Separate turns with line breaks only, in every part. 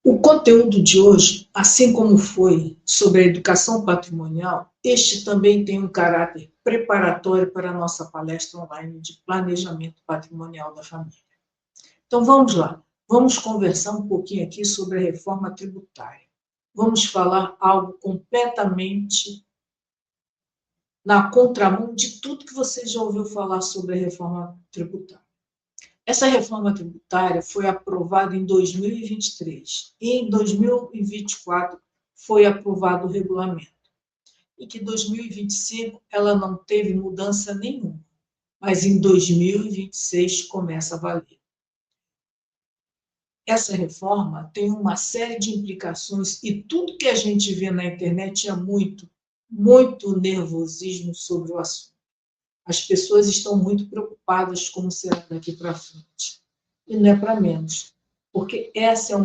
O conteúdo de hoje, assim como foi sobre a educação patrimonial, este também tem um caráter preparatório para a nossa palestra online de planejamento patrimonial da família. Então vamos lá, vamos conversar um pouquinho aqui sobre a reforma tributária. Vamos falar algo completamente na contramão de tudo que você já ouviu falar sobre a reforma tributária. Essa reforma tributária foi aprovada em 2023 e em 2024 foi aprovado o regulamento. E que em 2025 ela não teve mudança nenhuma, mas em 2026 começa a valer. Essa reforma tem uma série de implicações e tudo que a gente vê na internet é muito nervosismo sobre o assunto. As pessoas estão muito preocupadas como será daqui para frente. E não é para menos, porque essa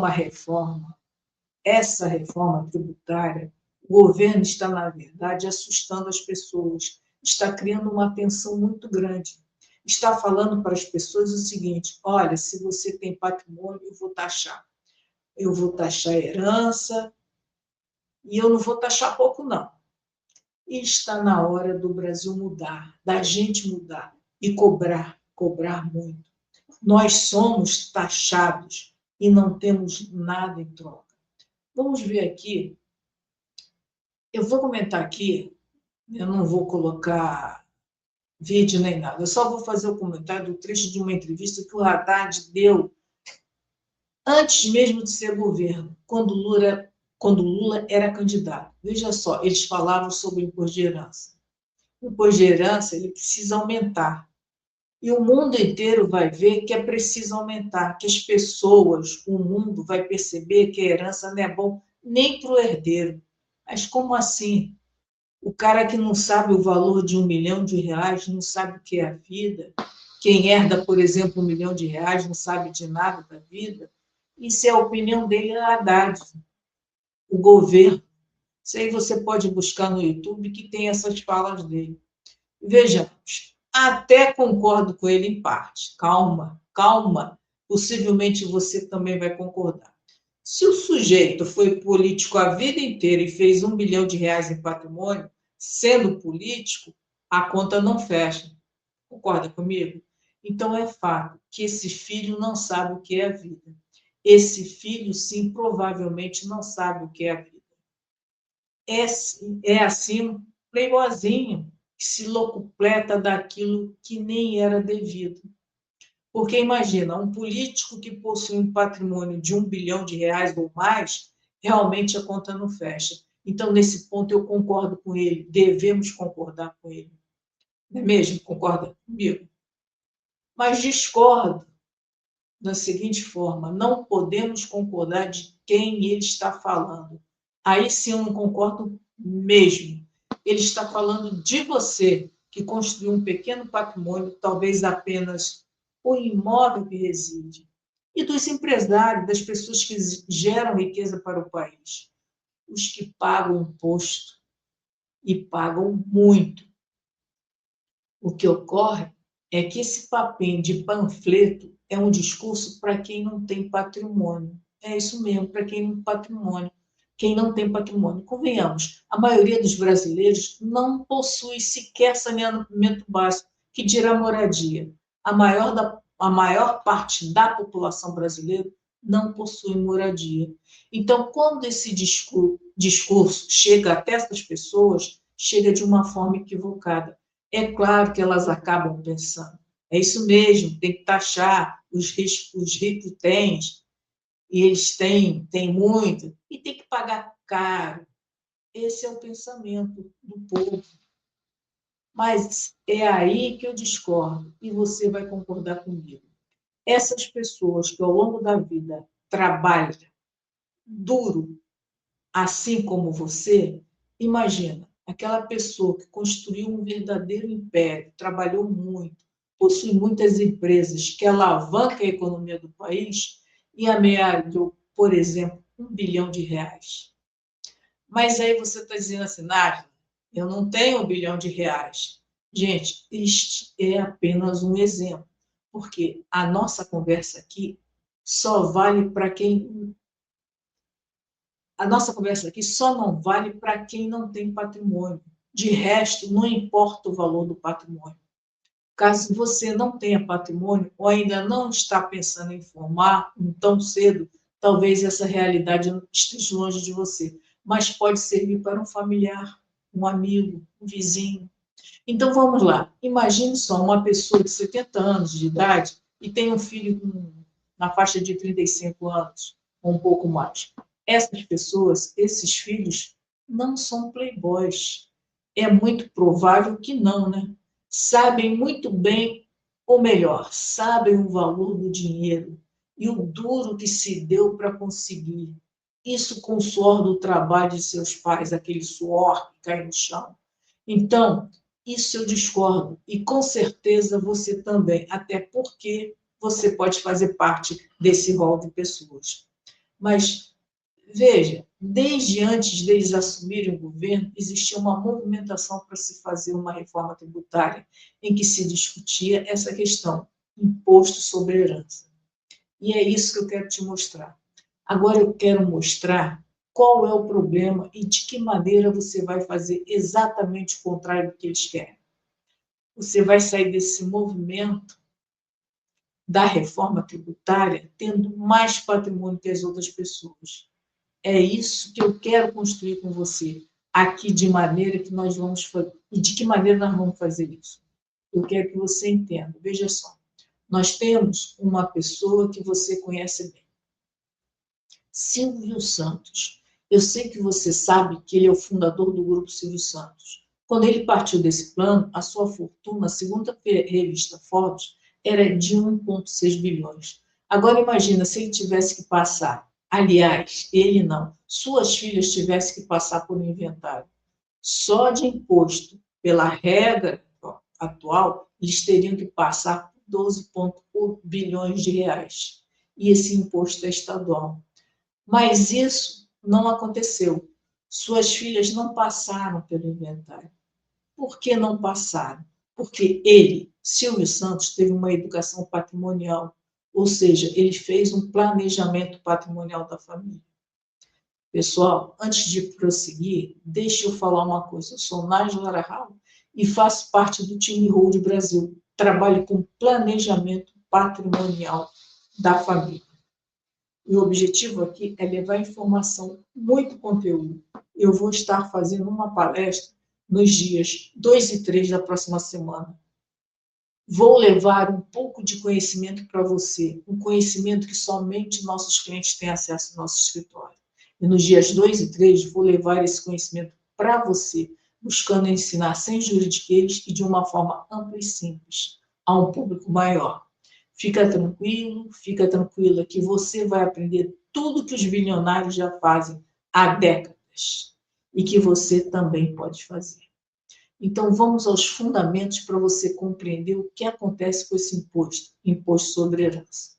reforma tributária, o governo está, na verdade, assustando as pessoas, está criando uma tensão muito grande. Está falando para as pessoas o seguinte: olha, se você tem patrimônio, eu vou taxar. Eu vou taxar a herança, e eu não vou taxar pouco, não. E está na hora do Brasil mudar, da gente mudar e cobrar muito. Nós somos taxados e não temos nada em troca. Vamos ver aqui. Eu vou comentar aqui, eu não vou colocar vídeo nem nada, eu só vou fazer o comentário do trecho de uma entrevista que o Haddad deu antes mesmo de ser governo, quando Lula era candidato. Veja só, eles falavam sobre o imposto de herança. O imposto de herança ele precisa aumentar. E o mundo inteiro vai ver que é preciso aumentar, que as pessoas, o mundo vai perceber que a herança não é bom nem para o herdeiro. Mas como assim? O cara que não sabe o valor de R$ 1 milhão, não sabe o que é a vida. Quem herda, por exemplo, R$ 1 milhão, não sabe de nada da vida. Isso é a opinião dele, é a Haddad, o governo. Isso aí você pode buscar no YouTube que tem essas falas dele. Vejamos, até concordo com ele em parte. Calma. Possivelmente você também vai concordar. Se o sujeito foi político a vida inteira e fez R$ 1 bilhão em patrimônio, sendo político, a conta não fecha. Concorda comigo? Então é fato que esse filho não sabe o que é a vida. Esse filho, sim, provavelmente não sabe o que é a vida. É assim um playboyzinho que se locupleta daquilo que nem era devido. Porque imagina, um político que possui um patrimônio de R$ 1 bilhão ou mais, realmente a conta não fecha. Então, nesse ponto, eu concordo com ele, devemos concordar com ele. Não é mesmo? Concorda comigo? Mas discordo da seguinte forma: não podemos concordar de quem ele está falando. Aí sim eu não concordo mesmo. Ele está falando de você, que construiu um pequeno patrimônio, talvez apenas o imóvel que reside, e dos empresários, das pessoas que geram riqueza para o país, os que pagam imposto e pagam muito. O que ocorre é que esse papinho de panfleto é um discurso para quem não tem patrimônio. É isso mesmo, para quem não tem patrimônio. Quem não tem patrimônio. Convenhamos, a maioria dos brasileiros não possui sequer saneamento básico, que dirá moradia. A maior parte da população brasileira não possui moradia. Então, quando esse discurso chega até essas pessoas, chega de uma forma equivocada. É claro que elas acabam pensando, é isso mesmo, tem que taxar, os ricos têm, e eles têm muito, e tem que pagar caro. Esse é o pensamento do povo. Mas é aí que eu discordo, e você vai concordar comigo. Essas pessoas que ao longo da vida trabalham duro, assim como você, imagina, aquela pessoa que construiu um verdadeiro império, trabalhou muito, possui muitas empresas, que alavanca a economia do país e amealhou, por exemplo, R$ 1 bilhão. Mas aí você está dizendo assim, Nádia, eu não tenho R$ 1 bilhão. Gente, este é apenas um exemplo, porque a nossa conversa aqui só vale para quem a nossa conversa aqui só não vale para quem não tem patrimônio. De resto, não importa o valor do patrimônio. Caso você não tenha patrimônio ou ainda não está pensando em formar tão cedo, talvez essa realidade esteja longe de você, mas pode servir para um familiar, um amigo, um vizinho. Então vamos lá. Imagine só uma pessoa de 70 anos de idade e tem um filho na faixa de 35 anos, ou um pouco mais. Essas pessoas, esses filhos, não são playboys. É muito provável que não, né? Sabem muito bem, ou melhor, sabem o valor do dinheiro e o duro que se deu para conseguir. Isso com o suor do trabalho de seus pais, aquele suor que cai no chão. Então, isso eu discordo, e com certeza você também, até porque você pode fazer parte desse rol de pessoas. Mas, veja, desde antes deles assumirem o governo, existia uma movimentação para se fazer uma reforma tributária, em que se discutia essa questão, imposto sobre herança. E é isso que eu quero te mostrar. Agora eu quero mostrar qual é o problema e de que maneira você vai fazer exatamente o contrário do que eles querem. Você vai sair desse movimento da reforma tributária tendo mais patrimônio que as outras pessoas. É isso que eu quero construir com você aqui, de maneira que nós vamos fazer. E de que maneira nós vamos fazer isso? Eu quero que você entenda. Veja só, nós temos uma pessoa que você conhece bem, Silvio Santos. Eu sei que você sabe que ele é o fundador do Grupo Silvio Santos. Quando ele partiu desse plano, a sua fortuna, segundo a revista Forbes, era de 1,6 bilhões. Agora imagina se ele tivesse que passar, aliás, ele não, suas filhas tivessem que passar por um inventário. Só de imposto, pela regra atual, eles teriam que passar por 12,1 bilhões de reais. E esse imposto é estadual. Mas isso não aconteceu. Suas filhas não passaram pelo inventário. Por que não passaram? Porque ele, Silvio Santos, teve uma educação patrimonial, ou seja, ele fez um planejamento patrimonial da família. Pessoal, antes de prosseguir, deixe eu falar uma coisa. Eu sou Nájila Arahau e faço parte do time Hold Brasil. Trabalho com planejamento patrimonial da família. E o objetivo aqui é levar informação, muito conteúdo. Eu vou estar fazendo uma palestra nos dias 2 e 3 da próxima semana. Vou levar um pouco de conhecimento para você, um conhecimento que somente nossos clientes têm acesso ao nosso escritório. E nos dias 2 e 3 vou levar esse conhecimento para você, buscando ensinar sem juridiquês e de uma forma ampla e simples, a um público maior. Fica tranquila, que você vai aprender tudo que os bilionários já fazem há décadas e que você também pode fazer. Então, vamos aos fundamentos para você compreender o que acontece com esse imposto sobre herança.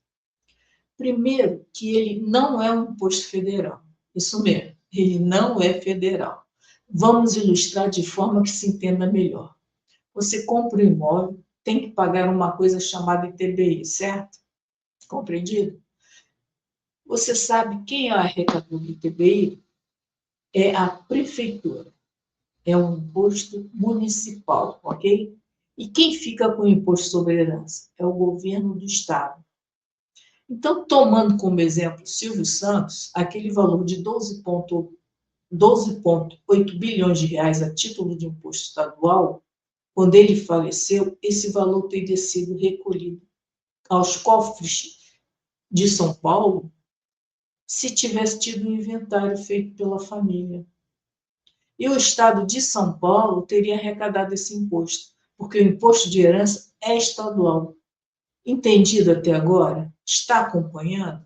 Primeiro, que ele não é um imposto federal. Isso mesmo, ele não é federal. Vamos ilustrar de forma que se entenda melhor. Você compra um imóvel, tem que pagar uma coisa chamada ITBI, certo? Compreendido? Você sabe quem é o arrecadador do ITBI? É a prefeitura. É um imposto municipal, ok? E quem fica com o imposto sobre herança? É o governo do estado. Então, tomando como exemplo Silvio Santos, aquele valor de 12,8 bilhões de reais a título de imposto estadual, quando ele faleceu, esse valor teria sido recolhido aos cofres de São Paulo se tivesse tido um inventário feito pela família. E o estado de São Paulo teria arrecadado esse imposto, porque o imposto de herança é estadual. Entendido até agora? Está acompanhando?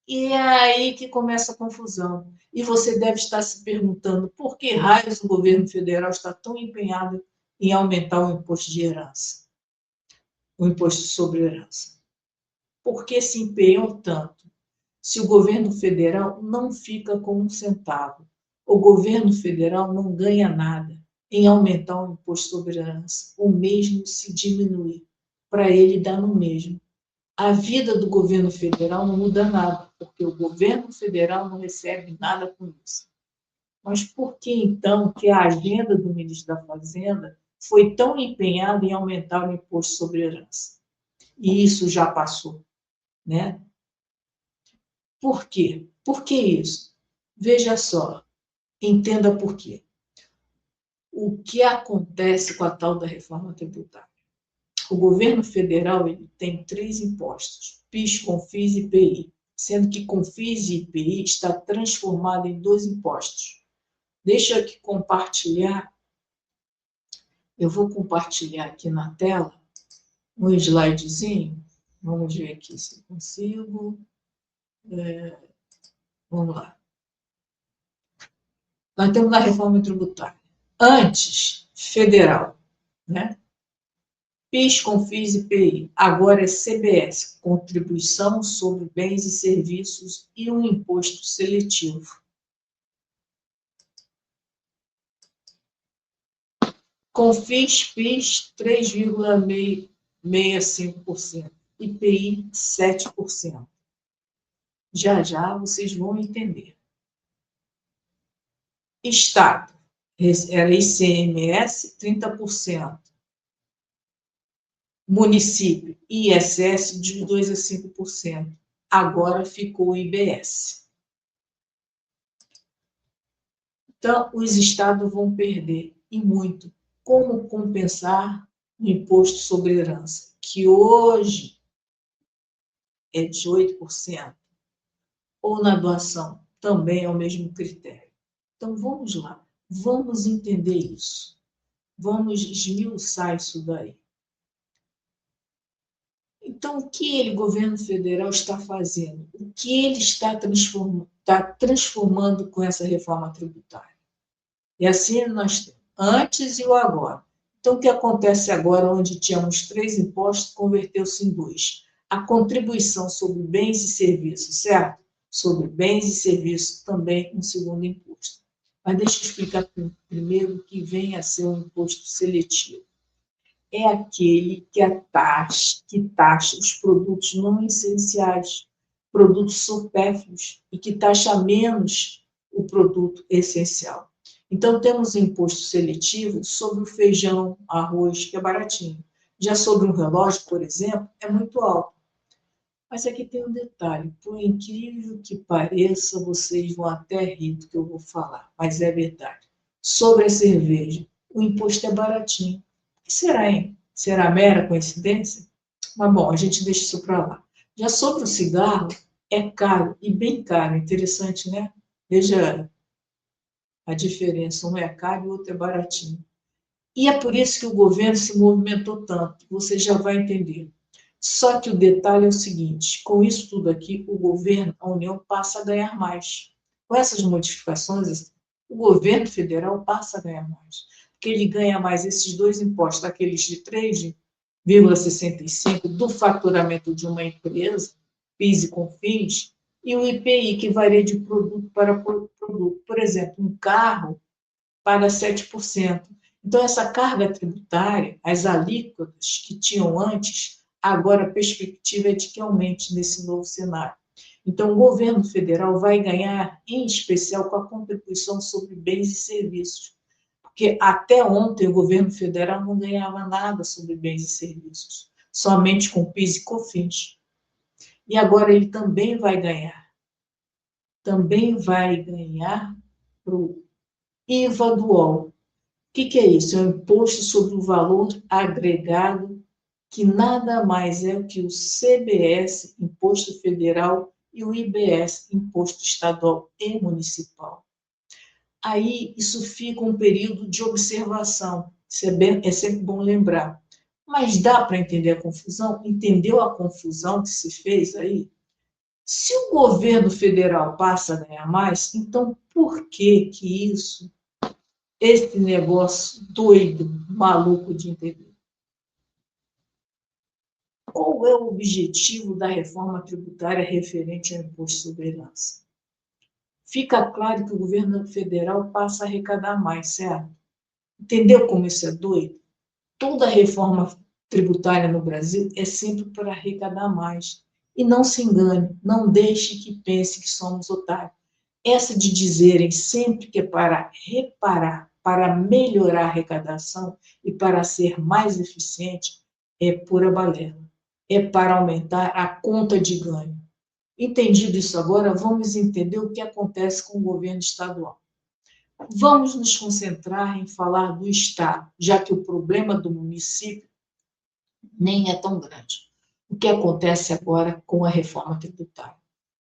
E é aí que começa a confusão. E você deve estar se perguntando por que raios o governo federal está tão empenhado em aumentar o imposto de herança, o imposto sobre herança. Por que se empenham tanto? Se o governo federal não fica com um centavo, o governo federal não ganha nada em aumentar o imposto sobre herança, ou mesmo se diminuir. Para ele dá no mesmo. a vida do governo federal não muda nada, porque o governo federal não recebe nada com isso. Mas por que, então, que a agenda do ministro da Fazenda foi tão empenhada em aumentar o imposto sobre herança? E isso já passou, né? Por quê? Por que isso? Veja só, entenda por quê. O que acontece com a tal da reforma tributária? O governo federal ele tem 3 impostos, PIS, CONFIS e IPI, sendo que CONFIS e IPI está transformado em 2 impostos. Deixa eu aqui compartilhar, eu vou compartilhar aqui na tela um slidezinho, vamos ver aqui se consigo, vamos lá. Nós temos a reforma tributária. Antes, federal, né? PIS, CONFIS e IPI. Agora é CBS, Contribuição sobre Bens e Serviços e um imposto seletivo. CONFIS, PIS, 3,65%. IPI, 7%. Já já vocês vão entender. Estado, era ICMS, 30%. Município, ISS, de 2% a 5%. Agora ficou o IBS. Então, os estados vão perder, e muito. Como compensar o imposto sobre herança, que hoje é de 8%, ou na doação, também é o mesmo critério. Então, vamos lá, vamos entender isso. Vamos esmiuçar isso daí. Então, o que o governo federal está fazendo? O que ele está transformando com essa reforma tributária? E assim nós temos antes e o agora. Então, o que acontece agora, onde tínhamos 3 impostos, converteu-se em 2. A contribuição sobre bens e serviços, certo? Sobre bens e serviços, também um segundo imposto. Mas deixa eu explicar primeiro o que vem a ser um imposto seletivo. É aquele que taxa os produtos não essenciais, produtos supérfluos, e que taxa menos o produto essencial. Então, temos imposto seletivo sobre o feijão, arroz, que é baratinho. Já sobre um relógio, por exemplo, é muito alto. Mas aqui tem um detalhe, por incrível que pareça, vocês vão até rir do que eu vou falar, mas é verdade. Sobre a cerveja, o imposto é baratinho. O que será, hein? Será mera coincidência? Mas, bom, a gente deixa isso para lá. Já sobre o cigarro, é caro, e bem caro. Interessante, né? Veja a diferença. Um é caro e o outro é baratinho. E é por isso que o governo se movimentou tanto. Você já vai entender. Só que o detalhe é o seguinte: com isso tudo aqui, o governo, a União, passa a ganhar mais. Com essas modificações, o governo federal passa a ganhar mais. Porque ele ganha mais esses 2 impostos, aqueles de 3,65% do faturamento de uma empresa, PIS e CONFIS, e o IPI, que varia de produto para produto. Por exemplo, um carro paga 7%. Então, essa carga tributária, as alíquotas que tinham antes, agora a perspectiva é de que aumente nesse novo cenário. Então, o governo federal vai ganhar, em especial, com a contribuição sobre bens e serviços, porque até ontem o governo federal não ganhava nada sobre bens e serviços, somente com PIS e COFINS. E agora ele também vai ganhar para o IVA dual. O que é isso? É um imposto sobre o valor agregado, que nada mais é que o CBS, Imposto Federal, e o IBS, Imposto Estadual e Municipal. Aí, isso fica um período de observação, isso é sempre bom lembrar. Mas dá para entender a confusão? Entendeu a confusão que se fez aí? Se o governo federal passa a ganhar mais, então por que isso, esse negócio doido, maluco de entender? Qual é o objetivo da reforma tributária referente ao imposto sobre herança? Fica claro que o governo federal passa a arrecadar mais, certo? Entendeu como isso é doido? Toda reforma tributária no Brasil é sempre para arrecadar mais. E não se engane, não deixe que pense que somos otários. Essa de dizerem sempre que é para reparar, para melhorar a arrecadação e para ser mais eficiente, é pura balela. É para aumentar a conta de ganho. Entendido isso agora, vamos entender o que acontece com o governo estadual. Vamos nos concentrar em falar do Estado, já que o problema do município nem é tão grande. O que acontece agora com a reforma tributária?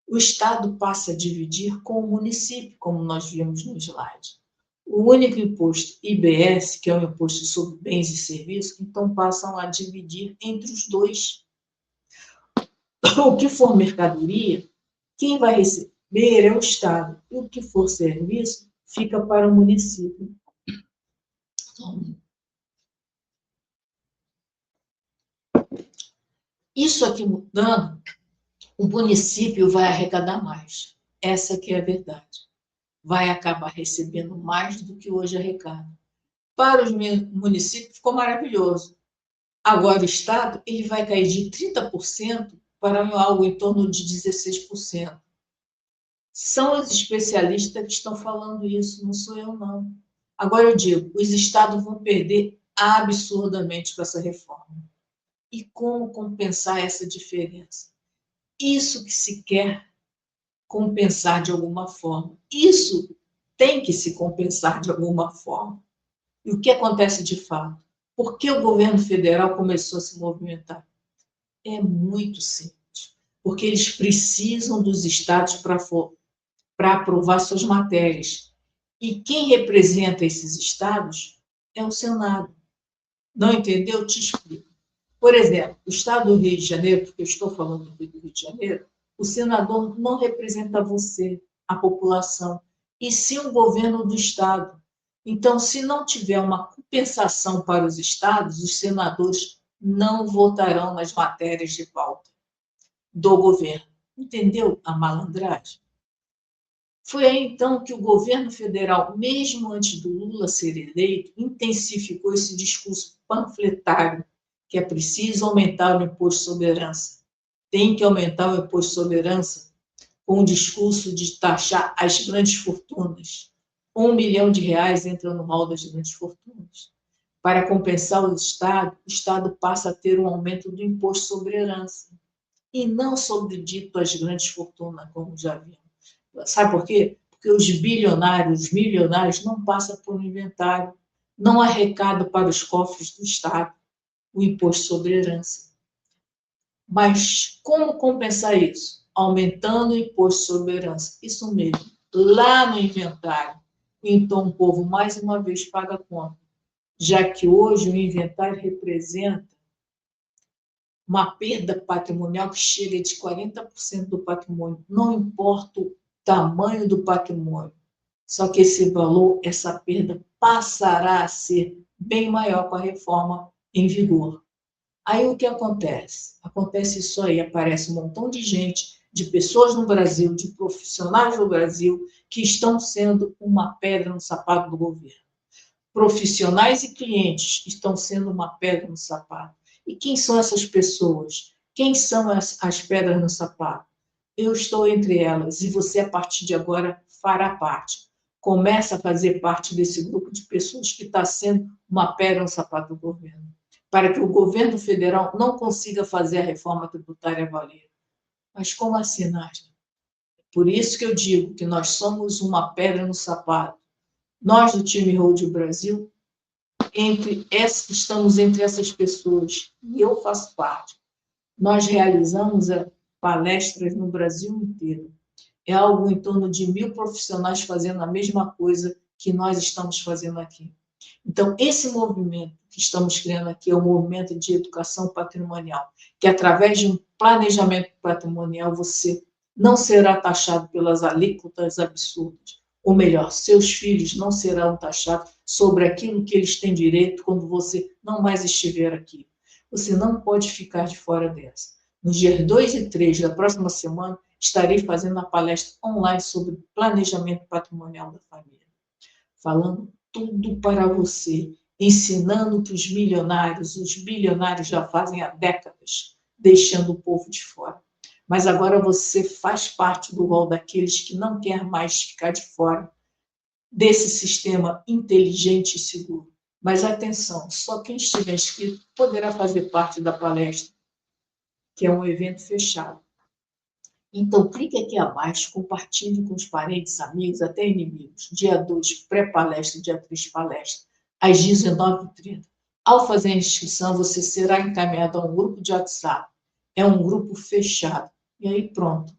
O Estado passa a dividir com o município, como nós vimos no slide. O único imposto IBS, que é o Imposto sobre Bens e Serviços, então passam a dividir entre os dois. O que for mercadoria, quem vai receber é o Estado, e o que for serviço fica para o município. Isso aqui mudando, o município vai arrecadar mais. Essa que é a verdade. Vai acabar recebendo mais do que hoje arrecada. Para os municípios ficou maravilhoso. Agora o Estado ele vai cair de 30% para algo em torno de 16%. São os especialistas que estão falando isso, não sou eu, não. Agora eu digo, os estados vão perder absurdamente com essa reforma. E como compensar essa diferença? Isso que se quer compensar de alguma forma. Isso tem que se compensar de alguma forma. E o que acontece de fato? Por que o governo federal começou a se movimentar? É muito simples. Porque eles precisam dos estados para aprovar suas matérias. E quem representa esses estados é o Senado. Não entendeu? Te explico. Por exemplo, o estado do Rio de Janeiro, porque eu estou falando do Rio de Janeiro, o senador não representa você, a população, e sim o governo do estado. Então, se não tiver uma compensação para os estados, os senadores não votarão nas matérias de pauta do governo. Entendeu a malandragem? Foi aí, então, que o governo federal, mesmo antes do Lula ser eleito, intensificou esse discurso panfletário, que é preciso aumentar o imposto sobre herança. Tem que aumentar o imposto sobre herança com o discurso de taxar as grandes fortunas. R$ 1 milhão entra no rol das grandes fortunas. Para compensar o Estado passa a ter um aumento do imposto sobre herança. E não sobre dito as grandes fortunas, como já vimos. Sabe por quê? Porque os bilionários, os milionários não passam por um inventário, não arrecadam para os cofres do Estado o imposto sobre herança. Mas como compensar isso? Aumentando o imposto sobre herança. Isso mesmo, lá no inventário. Então o povo, mais uma vez, paga a conta, já que hoje o inventário representa uma perda patrimonial que chega de 40% do patrimônio. Não importa o tamanho do patrimônio, só que esse valor, essa perda, passará a ser bem maior com a reforma em vigor. Aí o que acontece? Acontece isso aí, aparece um montão de gente, de pessoas no Brasil, de profissionais no Brasil, que estão sendo uma pedra no sapato do governo. Profissionais e clientes estão sendo uma pedra no sapato. E quem são essas pessoas? Quem são as pedras no sapato? Eu estou entre elas e você, a partir de agora, fará parte. Começa a fazer parte desse grupo de pessoas que está sendo uma pedra no sapato do governo, para que o governo federal não consiga fazer a reforma tributária valer. Mas como assim, Nádia? Por isso que eu digo que nós somos uma pedra no sapato. Nós, do time Road Brasil, estamos entre essas pessoas, e eu faço parte. Nós realizamos palestras no Brasil inteiro. É algo em torno de 1.000 profissionais fazendo a mesma coisa que nós estamos fazendo aqui. Então, esse movimento que estamos criando aqui é o movimento de educação patrimonial, que através de um planejamento patrimonial você não será taxado pelas alíquotas absurdas. Ou melhor, seus filhos não serão taxados sobre aquilo que eles têm direito quando você não mais estiver aqui. Você não pode ficar de fora dessa. Nos dias 2 e 3 da próxima semana, estarei fazendo uma palestra online sobre planejamento patrimonial da família, falando tudo para você ensinando que os bilionários já fazem há décadas, deixando o povo de fora. Mas agora você faz parte do rol daqueles que não quer mais ficar de fora desse sistema inteligente e seguro. Mas atenção, só quem estiver inscrito poderá fazer parte da palestra, que é um evento fechado. Então, clique aqui abaixo, compartilhe com os parentes, amigos, até inimigos. Dia 2, pré-palestra, dia 3, palestra, às 19h30. Ao fazer a inscrição, você será encaminhado a um grupo de WhatsApp. É um grupo fechado. E aí, pronto.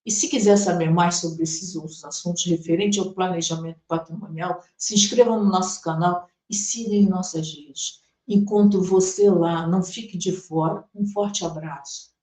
E se quiser saber mais sobre esses outros assuntos referentes ao planejamento patrimonial, se inscreva no nosso canal e siga em nossas redes. Encontro você lá, não fique de fora. Um forte abraço.